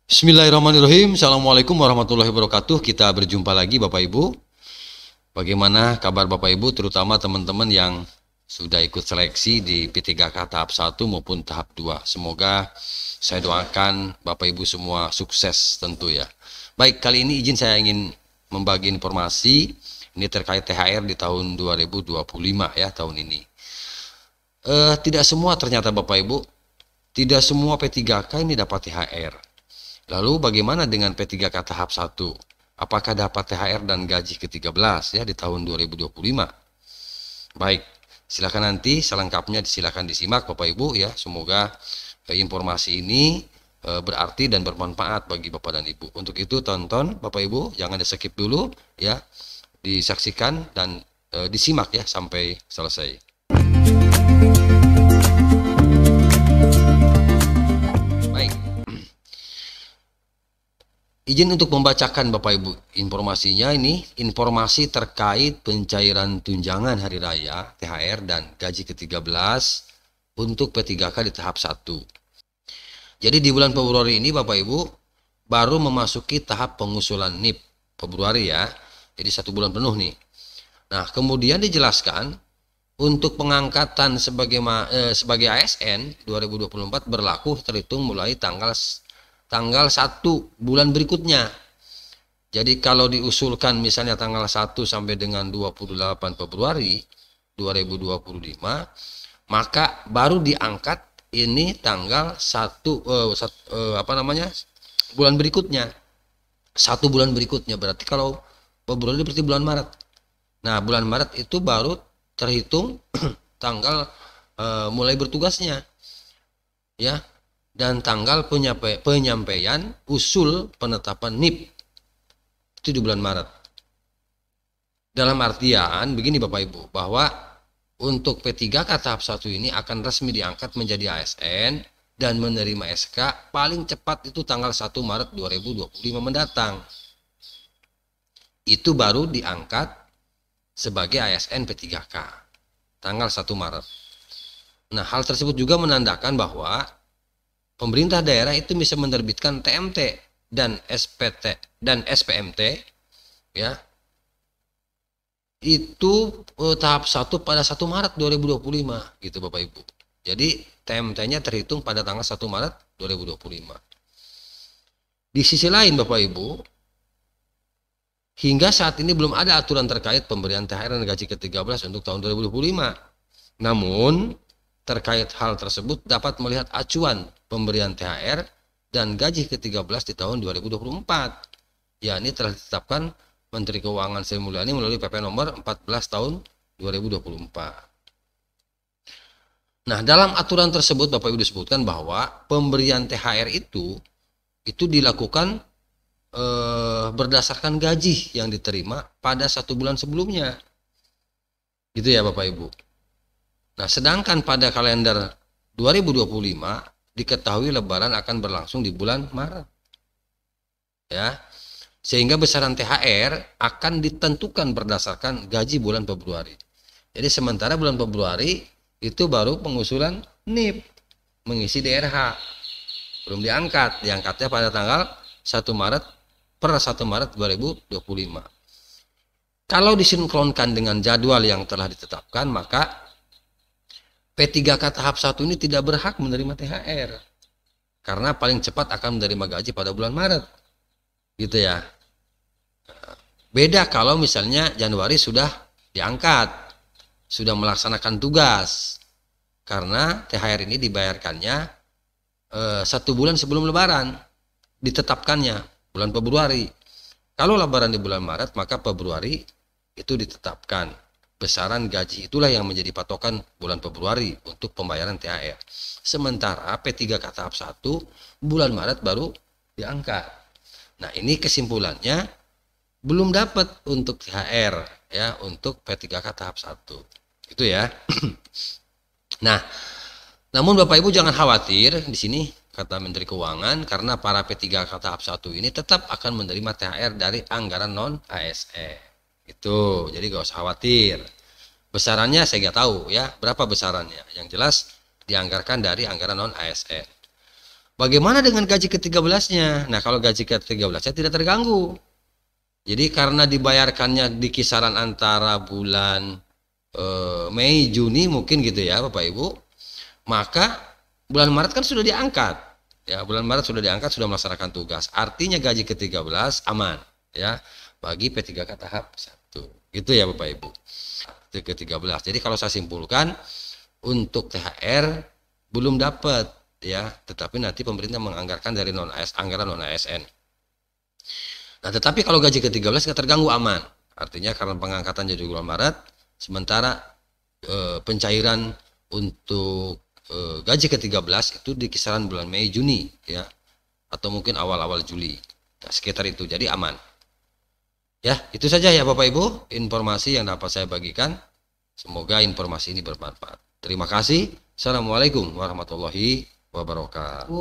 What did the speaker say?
Bismillahirrahmanirrahim. Assalamualaikum warahmatullahi wabarakatuh. Kita berjumpa lagi Bapak Ibu. Bagaimana kabar Bapak Ibu, terutama teman-teman yang sudah ikut seleksi di P3K tahap 1 maupun tahap 2. Semoga saya doakan Bapak Ibu semua sukses tentu ya. Baik, kali ini izin saya ingin membagi informasi ini terkait THR di tahun 2025 ya, tahun ini. Tidak semua ternyata Bapak Ibu, tidak semua P3K ini dapat THR. Lalu bagaimana dengan P3K tahap 1? Apakah dapat THR dan gaji ke-13 ya di tahun 2025? Baik, silakan nanti selengkapnya silakan disimak Bapak Ibu ya. Semoga informasi ini berarti dan bermanfaat bagi Bapak dan Ibu. Untuk itu tonton Bapak Ibu, jangan di-skip dulu ya. Disaksikan dan disimak ya sampai selesai. Izin untuk membacakan Bapak Ibu informasinya. Ini informasi terkait pencairan tunjangan hari raya, THR dan gaji ke-13 untuk P3K di tahap 1. Jadi di bulan Februari ini Bapak Ibu baru memasuki tahap pengusulan NIP Februari ya. Jadi 1 bulan penuh nih. Nah, kemudian dijelaskan untuk pengangkatan sebagai ASN 2024 berlaku terhitung mulai tanggal 1 bulan berikutnya. Jadi kalau diusulkan misalnya tanggal 1 sampai dengan 28 Februari 2025, maka baru diangkat ini tanggal 1 bulan berikutnya. 1 bulan berikutnya berarti kalau Februari berarti bulan Maret. Nah, bulan Maret itu baru terhitung tanggal mulai bertugasnya. Ya. Dan tanggal penyampaian usul penetapan NIP itu di bulan Maret. Dalam artian begini Bapak Ibu, bahwa untuk P3K tahap 1 ini akan resmi diangkat menjadi ASN dan menerima SK paling cepat itu tanggal 1 Maret 2025 mendatang. Itu baru diangkat sebagai ASN P3K tanggal 1 Maret. Nah, hal tersebut juga menandakan bahwa pemerintah daerah itu bisa menerbitkan TMT dan SPT dan SPMT ya. Itu tahap 1 pada 1 Maret 2025 gitu Bapak Ibu. Jadi TMT-nya terhitung pada tanggal 1 Maret 2025. Di sisi lain Bapak Ibu, hingga saat ini belum ada aturan terkait pemberian THR dan gaji ke-13 untuk tahun 2025. Namun terkait hal tersebut dapat melihat acuan pemberian THR dan gaji ke-13 di tahun 2024. Ya, ini telah ditetapkan Menteri Keuangan Sri Mulyani melalui PP nomor 14 tahun 2024. Nah, dalam aturan tersebut Bapak Ibu disebutkan bahwa pemberian THR itu dilakukan berdasarkan gaji yang diterima pada 1 bulan sebelumnya. Gitu ya Bapak Ibu. Nah, sedangkan pada kalender 2025 diketahui Lebaran akan berlangsung di bulan Maret. Ya. Sehingga besaran THR akan ditentukan berdasarkan gaji bulan Februari. Jadi sementara bulan Februari itu baru pengusulan NIP, mengisi DRH. Belum diangkat, diangkatnya pada tanggal 1 Maret per 1 Maret 2025. Kalau disinkronkan dengan jadwal yang telah ditetapkan, maka P3K tahap 1 ini tidak berhak menerima THR karena paling cepat akan menerima gaji pada bulan Maret gitu ya. Beda kalau misalnya Januari sudah diangkat, sudah melaksanakan tugas, karena THR ini dibayarkannya 1 bulan sebelum Lebaran ditetapkannya bulan Februari. Kalau Lebaran di bulan Maret, maka Februari itu ditetapkan besaran gaji, itulah yang menjadi patokan bulan Februari untuk pembayaran THR. Sementara P3K tahap 1 bulan Maret baru diangkat. Nah, ini kesimpulannya belum dapat untuk THR ya, untuk P3K tahap 1. Itu ya. Nah, namun Bapak Ibu jangan khawatir di sini kata Menteri Keuangan, karena para P3K tahap 1 ini tetap akan menerima THR dari anggaran non ASN. Itu, jadi gak usah khawatir. Besarannya saya nggak tahu ya, berapa besarannya. Yang jelas dianggarkan dari anggaran non ASN. Bagaimana dengan gaji ke-13-nya? Nah, kalau gaji ke-13-nya tidak terganggu. Jadi karena dibayarkannya di kisaran antara bulan Mei, Juni mungkin gitu ya Bapak Ibu, maka bulan Maret kan sudah diangkat. Ya, bulan Maret sudah diangkat, sudah melaksanakan tugas. Artinya gaji ke-13 aman ya bagi P3K tahap 1. Gitu ya Bapak Ibu. Ke-13. Jadi kalau saya simpulkan untuk THR belum dapat ya, tetapi nanti pemerintah menganggarkan dari anggaran non ASN. Nah, tetapi kalau gaji ke-13 nggak terganggu, aman. Artinya karena pengangkatan jadi bulan Maret, sementara pencairan untuk gaji ke-13 itu di kisaran bulan Mei Juni ya, atau mungkin awal-awal Juli. Nah, sekitar itu, jadi aman. Ya, itu saja ya Bapak Ibu informasi yang dapat saya bagikan. Semoga informasi ini bermanfaat. Terima kasih. Assalamualaikum warahmatullahi wabarakatuh.